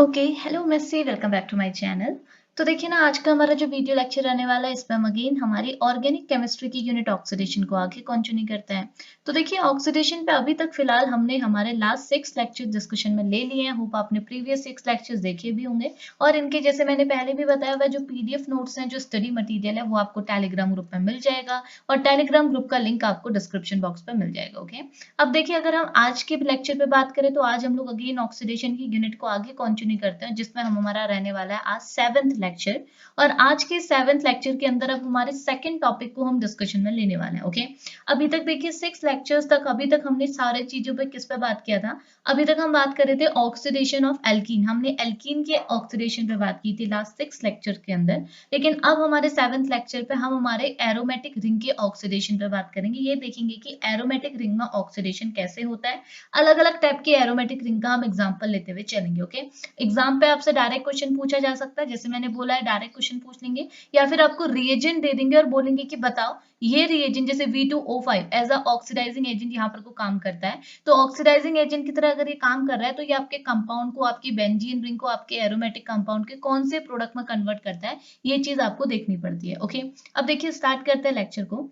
Okay, hello Messi, welcome back to my channel. तो देखिए ना, आज का हमारा जो वीडियो लेक्चर रहने वाला है, इसमें हम अगेन हमारी ऑर्गेनिक केमिस्ट्री की यूनिट ऑक्सीडेशन को आगे कंटिन्यू करते हैं। तो देखिए, ऑक्सीडेशन पे अभी तक फिलहाल हमने हमारे लास्ट 6 लेक्चर डिस्कशन में ले लिए हैं। होप आपने प्रीवियस 6 लेक्चर्स देखे भी होंगे, और इनके जैसे मैंने पहले भी बताया हुआ, जो पीडीएफ नोट्स हैं, जो स्टडी मटेरियल है, वो आपको टेलीग्राम ग्रुप में मिल जाएगा, और टेलीग्राम ग्रुप का लिंक आपको डिस्क्रिप्शन बॉक्स पर मिल जाएगा। ओके, अब देखिए, अगर हम आज के लेक्चर पे बात करें, तो आज हम लोग अगेन ऑक्सीडेशन की यूनिट को आगे कंटिन्यू करते हैं, जिसमें हमारा रहने वाला है आज 7th लेक्चर। और आज के 7th लेक्चर के अंदर अब हमारे सेकंड टॉपिक को हम डिस्कशन में लेने वाले हैं। ओके, अभी तक देखिए 6 लेक्चर्स तक अभी तक हमने सारे चीजों पे किस पे बात किया था। अभी तक हम बात कर रहे थे ऑक्सीडेशन ऑफ एल्कीन, हमने एल्कीन के ऑक्सीडेशन पे बात की थी लास्ट 6 लेक्चर के अंदर। लेकिन अब हमारे 7th लेक्चर पे हम हमारे एरोमेटिक रिंग के ऑक्सीडेशन पे बात करेंगे। ये देखेंगे कि एरोमेटिक रिंग में ऑक्सीडेशन कैसे होता है। अलग अलग टाइप के एरोमेटिक रिंग का हम एग्जांपल लेते हुए चलेंगे। ओके, एग्जाम पे आपसे डायरेक्ट क्वेश्चन पूछा जा सकता है, जैसे मैंने बोला है, डायरेक्ट क्वेश्चन पूछ लेंगे, या फिर आपको रिएजेंट दे देंगे और बोलेंगे कि बताओ ये रिएजेंट, जैसे V2O5 as a oxidizing agent यहाँ पर को काम करता है। तो ऑक्सीडाइजिंग एजेंट की तरह अगर ये काम कर रहा है, तो ये आपके कंपाउंड को, आपकी बेंजीन रिंग को, आपके एरोमेटिक कंपाउंड के कौन से प्रोडक्ट में कन्वर्ट करता है, ये चीज आपको देखनी पड़ती है। ओके, अब देखिए स्टार्ट करते हैं लेक्चर को।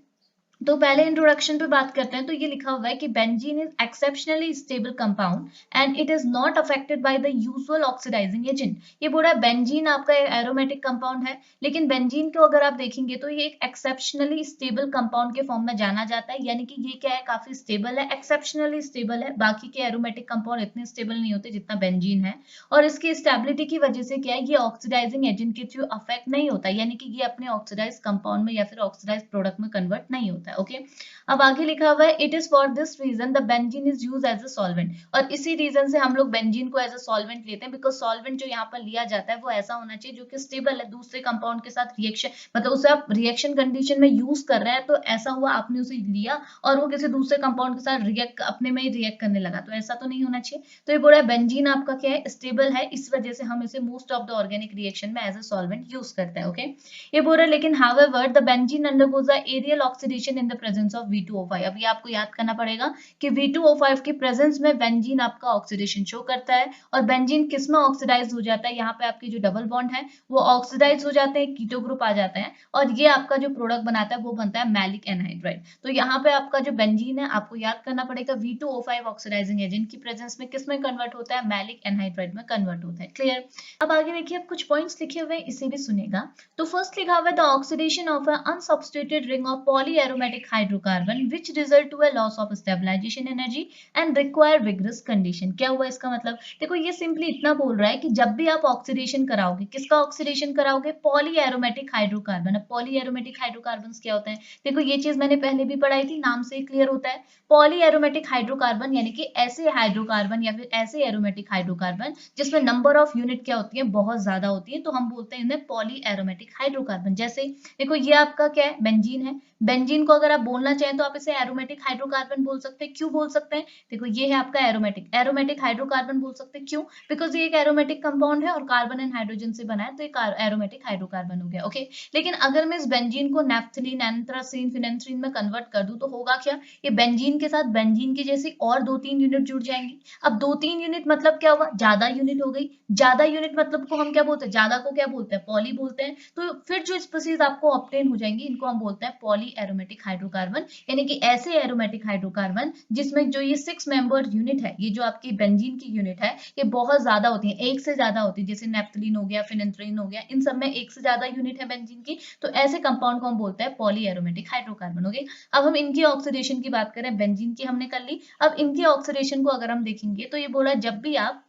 तो पहले इंट्रोडक्शन पे बात करते हैं। तो ये लिखा हुआ है कि benzene is exceptionally stable compound and it is not affected by the usual oxidizing agent. ये बोल रहा है बेंजीन आपका एरोमेटिक कंपाउंड है, लेकिन बेंजीन को अगर आप देखेंगे तो ये एक एक्सेप्शनली स्टेबल कंपाउंड के फॉर्म में जाना जाता है। यानी कि ये क्या है, काफी स्टेबल है, एक्सेप्शनली स्टेबल है। बाकी के एरोमेटिक कंपाउंड इतने स्टेबल नहीं होते जितना बेंजीन है, और इसकी स्टेबिलिटी की वजह से क्या है, ये ऑक्सीडाइजिंग एजेंट के थ्रू अफेक्ट नहीं होता, यानी कि ये अपने ऑक्सीडाइज कंपाउंड में या फिर ऑक्सीडाइज प्रोडक्ट में कन्वर्ट नहीं होता है। ओके, अब आगे लिखा हुआ है it is for this reason the benzene is use as a solvent. और इसी रीजन से हम लोग बेंजीन को एज अ सॉल्वेंट लेते हैं, बिकॉज सॉल्वेंट जो यहाँ पर लिया जाता है वो ऐसा होना चाहिए जो कि स्टेबल है, दूसरे कंपाउंड के साथ रिएक्शन, मतलब उसे आप रिएक्शन कंडीशन में यूज कर रहे हैं, तो ऐसा हुआ आपने उसे लिया और वो किसी दूसरे कंपाउंड के साथ रिएक्ट, अपने में ही रिएक्ट करने लगा, तो ऐसा तो नहीं होना चाहिए। तो ये बोला है बेंजीन आपका क्या है, स्टेबल है, इस वजह से हम इसे most of the organic reaction में एज अ सॉल्वेंट यूज करते हैं। ओके, ये बोल रहा है लेकिन however the benzene undergoes a aerial oxidation in the presence of V2O5। अभी आपको याद करना पड़ेगा कि V2O5 के प्रेजेंस में बेंजीन आपका ऑक्सीडेशन शो करता है, और बेंजीन किस में ऑक्सीडाइज हो जाता है, यहाँ पे आपकी जो डबल बॉन्ड है वो ऑक्सीडाइज हो जाते हैं, कीटो ग्रुप आ जाता है, और ये आपका जो प्रोडक्ट बनाता है वो बनता है मैलिक एनहाइड्राइड। तो यहाँ पे आपका जो बेंजीन है, आपको याद करना पड़ेगा V2O5 ऑक्सीडाइजिंग एजेंट की प्रेजेंस में किस में कन्वर्ट होता है, मैलिक एनहाइड्राइड में कन्वर्ट होता है। क्लियर? अब आगे देखिए, आप कुछ पॉइंट्स लिखे हुए हैं, इसे भी सुनेगा। तो फर्स्ट लिखा हुआ है the oxidation of a unsubstituted ring of polyaromatic hydrocarbon which result to a loss of stabilization energy and require vigorous condition. क्या हुआ इसका मतलब? देखो, ये सिंपली इतना बोल रहा है कि जब भी आप ऑक्सीडेशन कराओगे, किसका ऑक्सीडेशन कराओगे, पॉलीएरोमेटिक हाइड्रोकार्बन। अब पॉलीएरोमेटिक हाइड्रोकार्बन क्या होते हैं, देखो ये चीज मैंने पहले भी पढ़ाई थी, नाम से क्लियर होता है। पॉलीएरोमेटिक हाइड्रोकार्बन यानी कि ऐसे हाइड्रोकार्बन या फिर ऐसे एरोमेटिक हाइड्रोकार्बन जिसमें नंबर ऑफ यूनिट क्या होती है, बहुत ज्यादा होती है, तो हम बोलते हैं इन्हें पॉली एरोमेटिक हाइड्रोकार्बन। जैसे देखो, ये आपका क्या है, बेंजीन है। बेंजीन को अगर आप बोलना चाहें तो आप इसे एरोमेटिक हाइड्रोकार्बन बोल सकते हैं। क्यों बोल सकते हैं? देखो, ये है आपका एरोमेटिक एरोमेटिक हाइड्रोकार्बन बोल सकते हैं। क्यों? बिकॉज ये एक एरोमेटिक कंपाउंड है और कार्बन एंड हाइड्रोजन से बना है, तो एक एरोमेटिक हाइड्रोकार्बन हो गया। ओके, लेकिन अगर मैं इस बेंजीन को नेफ्थलीन, एंथ्रासीन, फिनेंथ्रीन में कन्वर्ट कर दूं, तो होगा क्या, ये बेंजीन के साथ बेंजीन की जैसी और 2-3 यूनिट जुड़ जाएंगी। अब 2-3 यूनिट मतलब क्या हुआ, ज्यादा यूनिट हो गई। ज्यादा यूनिट मतलब को हम क्या बोलते हैं, ज्यादा को क्या बोलते हैं, पॉली बोलते हैं। तो फिर जो स्पीसीज आपको ऑब्टेन हो जाएंगी, इनको हम बोलते हैं पॉली एरोमेटिक हाइड्रोकार्बन, यानी कि ऐसे एरोमेटिक हाइड्रोकार्बन जिसमें जो ये 6 मेंबर्ड यूनिट है, ये जो आपकी बेंजीन की यूनिट है, ये बहुत ज्यादा होती है, एक से ज्यादा होती है। जैसे नेफ्थलीन हो गया, फिनेंथ्रीन हो गया, इन सब में एक से ज्यादा यूनिट है बेंजीन की, तो ऐसे कंपाउंड को हम बोलते हैं पॉली एरोमेटिक हाइड्रोकार्बन। हो गए। अब हम इनकी ऑक्सीडेशन की बात करें, बेंजीन की हमने कर ली, अब इनकी ऑक्सीडेशन को अगर हम देखेंगे, तो ये बोला जब भी आप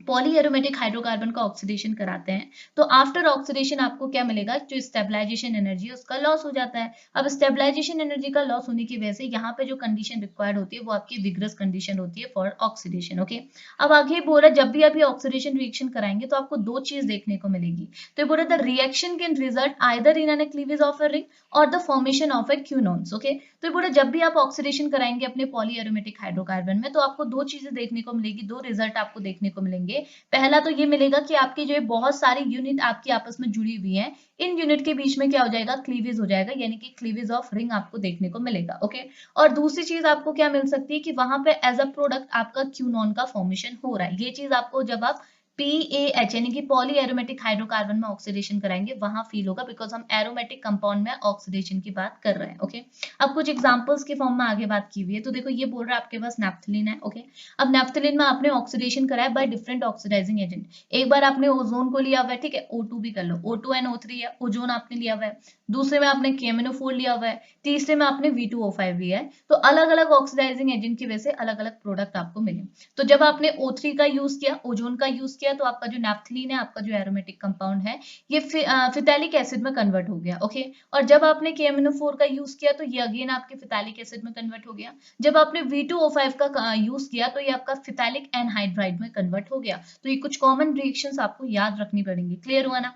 पॉलीएरोमेटिक हाइड्रोकार्बन का ऑक्सीडेशन कराते हैं, तो आफ्टर ऑक्सीडेशन आपको क्या मिलेगा, जो स्टेबलाइजेशन एनर्जी उसका लॉस हो जाता है। अब स्टेबलाइजेशन एनर्जी का लॉस होने की वजह से यहाँ पे जो कंडीशन रिक्वायर्ड होती है वो आपकी विग्रस कंडीशन होती है फॉर ऑक्सीडेशन। ओके, अब आगे बोल रहा है जब भी आप ये ऑक्सीडेशन रिएक्शन कराएंगे तो आपको दो चीज देखने को मिलेगी। तो ये बोल रहा है the reaction can result either in an cleavage of a ring or the formation of a quinones. Okay, तो ये बोल रहा है जब भी आप ऑक्सीडेशन कराएंगे अपने पॉलीएरोमेटिक हाइड्रोकार्बन में, तो आपको दो चीजें देखने को मिलेगी, दो रिजल्ट आपको देखने को मिलेंगे। पहला तो ये मिलेगा कि आपकी जो है बहुत सारी यूनिट आपकी आपस में जुड़ी हुई है, इन यूनिट के बीच में क्या हो जाएगा, क्लीवेज हो जाएगा, यानी कि क्लीवेज ऑफ रिंग आपको देखने को मिलेगा। ओके, और दूसरी चीज आपको क्या मिल सकती है कि वहां पे एज अ प्रोडक्ट आपका क्यूनॉन का फॉर्मेशन हो रहा है। ये चीज आपको जब आप PAH यानी कि पॉली एरोमेटिक हाइड्रोकार्बन में ऑक्सीडेशन कराएंगे वहां फील होगा, बिकॉज हम एरोमेटिक कंपाउंड में ऑक्सीडेशन की बात कर रहे हैं। ओके, अब कुछ एग्जांपल्स के फॉर्म में आगे बात की हुई है। तो देखो ये बोल रहा है आपके पास नैप्थलीन है। ओके, अब नैप्थलीन में आपने ऑक्सीडेशन कराया बाय डिफरेंट ऑक्सीडाइजिंग एजेंट। एक बार आपने ओजोन को लिया हुआ है, ठीक है, O2 भी कर लो, O2 and O3 है, ओजोन आपने लिया हुआ है। दूसरे में आपने KMnO4 लिया हुआ है, तीसरे में आपने V2O5 लिया है। तो अलग अलग ऑक्सीडाइजिंग एजेंट की वजह से अलग अलग प्रोडक्ट आपको मिले। तो जब आपने O3 का यूज किया, ओजोन का यूज किया, तो आपका जो नैप्थलीन है, आपका जो एरोमेटिक कंपाउंड है, ये फिटैलिक एसिड में कन्वर्ट हो गया। ओके, और जब आपने KMnO4 का यूज किया तो ये अगेन आपके फिटैलिक एसिड में कन्वर्ट हो गया। जब आपने V2O5 का यूज किया तो ये आपका फिटैलिक एनहाइड्राइड में कन्वर्ट हो गया। तो ये कुछ कॉमन रिएक्शंस आपको याद रखनी पड़ेंगी। क्लियर हुआ ना?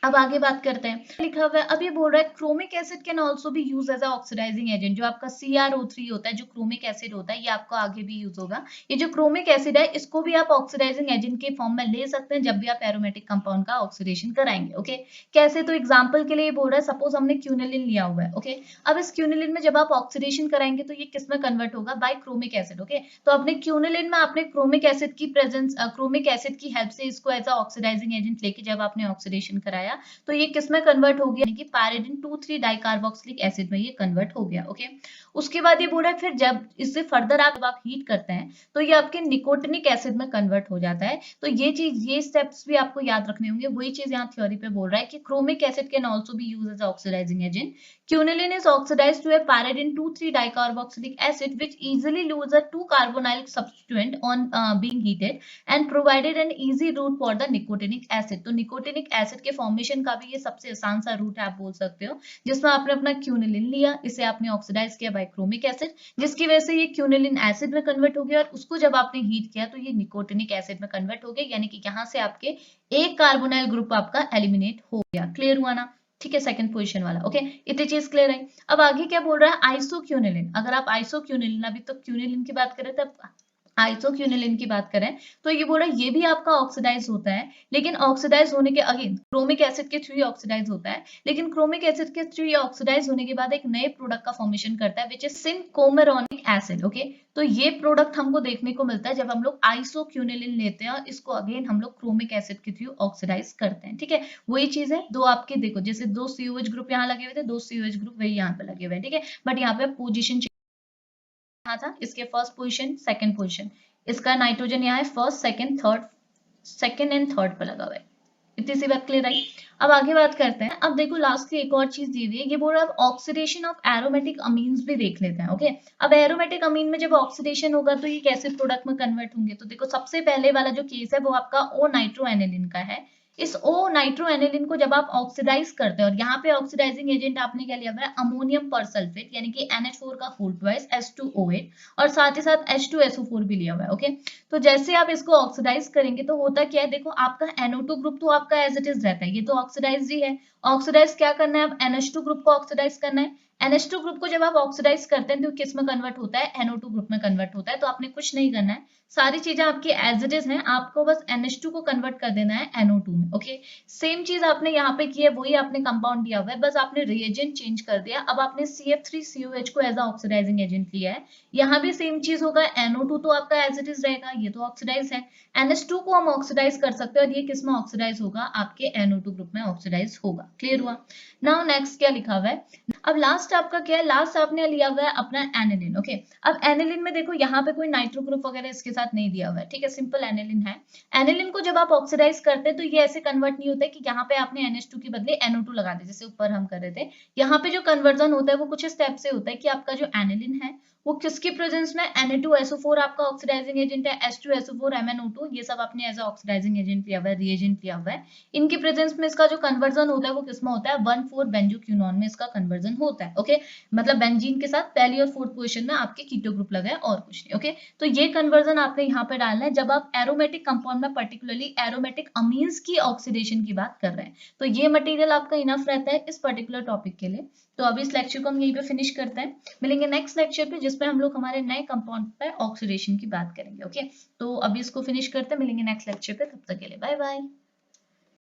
अब आगे बात करते हैं, लिखा हुआ है, अब ये बोल रहा है chromic acid can also be use as a oxidizing agent. जो आपका CrO3 होता है, जो क्रोमिक एसिड होता है, ये आपको आगे भी यूज होगा। ये जो क्रोमिक एसिड है, इसको भी आप ऑक्सीडाइजिंग एजेंट के फॉर्म में ले सकते हैं जब भी आप एरोमेटिक कंपाउंड का ऑक्सीडेशन कराएंगे। ओके, कैसे? तो एग्जाम्पल के लिए बोल रहा है, सपोज हमने क्यूनिलिन लिया हुआ है। ओके, अब इस क्यूनिलिन में जब आप ऑक्सीडेशन कराएंगे तो ये किस में कन्वर्ट होगा? Bye chromic acid. ओके, तो अपने क्यूनिलिन में आपने क्रोमिक एसिड की प्रेजेंस, क्रोमिक एसिड की हेल्प से इसको एज अ ऑक्सीडाइजिंग एजेंट लेके जब आपने ऑक्सीडेशन कराया तो ये किस में कन्वर्ट हो गया? यानी कि पैराडिन 2,3 डाइकार्बोक्सिलिक एसिड में ये कन्वर्ट हो गया। ओके, उसके बाद ये बोल रहा है फिर जब इससे फर्दर आप हीट करते हैं तो ये आपके निकोटिनिक एसिड में कन्वर्ट हो जाता है। तो ये चीज, ये स्टेप्स भी आपको याद रखने होंगे। वही चीज यहाँ थ्योरी पे बोल रहा है कि chromic acid can also be used as oxidizing agent. Quinoline is oxidized to a pyridine 2,3 dicarboxylic acid which easily loses a 2-carbonyl substituent on being heated and provided an easy route for the nicotinic acid। तो nicotinic acid के formation का भी ये सबसे आसान सा root है, आप बोल सकते हो, जिसमें आपने अपना क्यूनिलिन लिया, इसे आपने ऑक्सीडाइज किया बाय क्रोमिक एसिड, जिसकी वजह से ये क्यूनिलिन एसिड में कन्वर्ट हो गया और उसको जब आपने हीट किया तो ये निकोटिनिक एसिड में कन्वर्ट हो गया। यानी कि यहाँ से आपके एक कार्बोनाइल ग्रुप आपका एलिमिनेट हो गया। क्लियर हुआ ना? ठीक है, सेकंड पोजीशन वाला। ओके, इतनी चीज क्लियर है। अब आगे क्या बोल रहा है? आइसोक्यूनिलिन। अगर आप आइसोक्यूनिलिन, अभी तो क्यूनिलिन की बात करें तब आइसोक्यूनिलिन की बात करें तो ये बोल रहा है ये भी आपका ऑक्सीडाइज होता है, लेकिन ऑक्सीडाइज होने के अगेन क्रोमिक एसिड के थ्रू ऑक्सीडाइज होता है, लेकिन क्रोमिक एसिड के थ्रू ऑक्सीडाइज होने के बाद एक नए प्रोडक्ट का फॉर्मेशन करता है विच इज सिनकोमेरोनिक एसिड। ओके, तो ये प्रोडक्ट हमको देखने को मिलता है जब हम लोग आइसोक्यूनिलिन लेते हैं और इसको अगेन हम लोग क्रोमिक एसिड के थ्रू ऑक्सीडाइज करते हैं। ठीक है, वही चीज है। दो आपके देखो, जैसे दो COH ग्रुप यहाँ लगे हुए थे, दो COH ग्रुप वही यहाँ पे लगे हुए हैं। ठीक है, बट यहाँ पे पोजिशन था, इसके फर्स्ट पोजीशन, सेकंड पोजीशन, इसका नाइट्रोजन यहाँ है first, second, third, second and third पे लगा हुआ है। इतनी सी बात क्लियर आई? अब आगे बात करते हैं। अब देखो लास्टली एक और चीज दी हुई है, ये बोल रहा है ऑक्सीडेशन ऑफ एरोमेटिक अमीन्स भी देख लेते हैं। ओके, अब एरोमेटिक अमीन में जब ऑक्सीडेशन होगा तो ये कैसे प्रोडक्ट में कन्वर्ट होंगे? तो देखो सबसे पहले वाला जो केस है वो आपका ओ नाइट्रोएनिलीन का है। इस ओ नाइट्रोएनिलीन को जब आप ऑक्सीडाइज करते हैं, और यहाँ पे ऑक्सीडाइजिंग एजेंट आपने क्या लिया हुआ है? अमोनियम परसल्फेट, यानी कि NH4 का होल ट्वाइस H2O8, और साथ ही साथ H2SO4 भी लिया हुआ है। ओके, तो जैसे आप इसको ऑक्सीडाइज करेंगे तो होता क्या है? देखो आपका NO2 ग्रुप तो आपका एज इट इज रहता है, ये तो ऑक्सीडाइज ही है। ऑक्सीडाइज क्या करना है? अब NH2 ग्रुप को ऑक्सीडाइज करना है। NH2 ग्रुप को जब आप ऑक्सीडाइज करते हैं तो किस में कन्वर्ट होता है? NO2 ग्रुप में कन्वर्ट होता है। तो आपने कुछ नहीं करना है, सारी चीजें आपकी एज इट इज हैं, आपको बस NH2 को कन्वर्ट कर देना है NO2 में। ओके, सेम चीज आपने यहाँ पे की है, वही आपने कंपाउंड दिया हुआ है, बस आपने रिएजेंट चेंज कर दिया। अब आपने CF3COH को एज अ ऑक्सीडाइजिंग एजेंट लिया है, यहाँ भी सेम चीज होगा। NO2 तो आपका एज इट इज रहेगा, ये तो ऑक्सीडाइज है। NH2 को हम ऑक्सीडाइज कर सकते हैं और ये किस में ऑक्सीडाइज होगा? आपके NO2 ग्रुप में ऑक्सीडाइज होगा। क्लियर हुआ? नाउ नेक्स्ट क्या लिखा हुआ है? अब लास्ट आपका क्या है? लास्ट आपने लिया हुआ है अपना एनिलिन। ओके, अब एनिलिन में देखो यहाँ पे कोई नाइट्रो ग्रुप वगैरह इसके साथ नहीं दिया हुआ है। ठीक है, सिंपल एनिलिन है। एनिलिन को जब आप ऑक्सीडाइज करते हैं तो ये ऐसे कन्वर्ट नहीं होता है कि यहाँ पे आपने NH2 के बदले NO2 लगा दे, जैसे ऊपर हम कर रहे थे। यहाँ पे जो कन्वर्जन होता है वो कुछ स्टेप से होता है कि आपका जो एनिलिन है वो किसकी प्रेजेंस में? Na2SO4 आपका ऑक्सीडाइजिंग एजेंट है, H2SO4 MnO2, ये सब आपने एज ऑक्सीडाइजिंग एजेंट लिया हुआ है, रिएजेंट लिया हुआ है। इनकी प्रेजेंस में इसका जो कन्वर्जन होता है वो किसमें होता है? 1,4-बेंजोक्विनोन में इसका कन्वर्जन होता है। ओके, मतलब बेंजीन के साथ पहली और फोर्थ पोजीशन में आपके कीटो ग्रुप लगा है और कुछ नहीं। ओके, तो ये कन्वर्जन आपने यहाँ पे डालना है जब आप एरोमेटिक कंपाउंड में पर्टिकुलरली एरोमेटिक अमीन्स की ऑक्सीडेशन की बात कर रहे हैं। तो ये मटेरियल आपका इनफ रहता है इस पर्टिकुलर टॉपिक के लिए। तो अभी इस लेक्चर को हम यहीं पे फिनिश करते हैं, मिलेंगे नेक्स्ट लेक्चर पे जिसपे हम लोग हमारे नए कंपाउंड पे ऑक्सीडेशन की बात करेंगे। ओके, तो अभी इसको फिनिश करते हैं, मिलेंगे नेक्स्ट लेक्चर पे, तब तक के लिए बाय बाय।